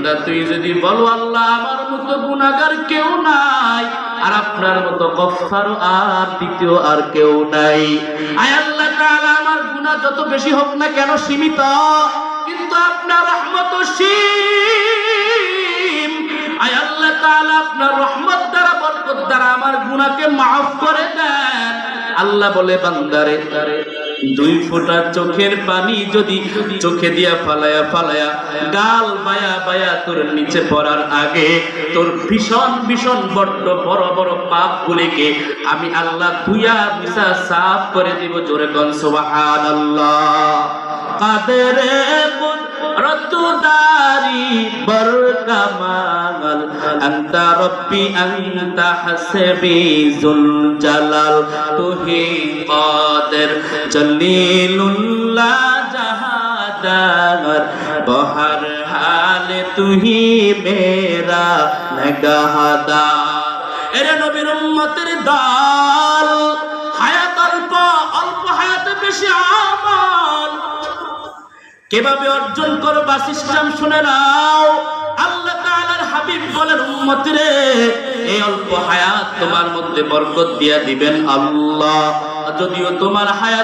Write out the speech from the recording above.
বান্দা তুই যদি বলো আল্লাহ আমার মতো গুনাহগার কেউ নাই, আর আপনার মতো গফফার আর দ্বিতীয় আর কেউ নাই। আয় আল্লাহ তাআলা আমার গুনাহ যত বেশি হোক না কেন সীমিত, কিন্তু আপনার রহমত অসীম। আয় আল্লাহ তাআলা আপনার রহমত দ্বারা বরকত দ্বারা আমার গুনাহকে মাফ করে দেন। আল্লাহ বলে বান্দারে দুই ফোঁটা চোখের পানি যদি চোখে দিয়া ফালায়া ফালায়া গাল বায়া বায়া তোর নিচে পড়ার আগে তোর ভীষণ ভীষণ বড্ড বড় বড় পাপগুলিকে আমি আল্লাহ ধুইয়া মুছা সাফ করে দিব। জোরে কোন সুবহানাল্লাহ। কাদেরে রতুদারি বরকামাল আনতা রব্বি আনতা হাসবি জুল জালাল তুহি কাদের জলিলুল্লাহ জাহাদার বহর হাল তুহি মেরা নগাহদার। এরে নবীর উম্মতের দল, হায়াত অল্প, অল্প হায়াতে বেশি আমল কিভাবে অর্জন করবা সিস্টেম শুনে নাও। আল্লাহ তাআলার হাবিব বলেন উম্মতরে এই অল্প হায়াত তোমার মধ্যে বরকত দিয়া দিবেন আল্লাহ। যদিও তোমার হায়াত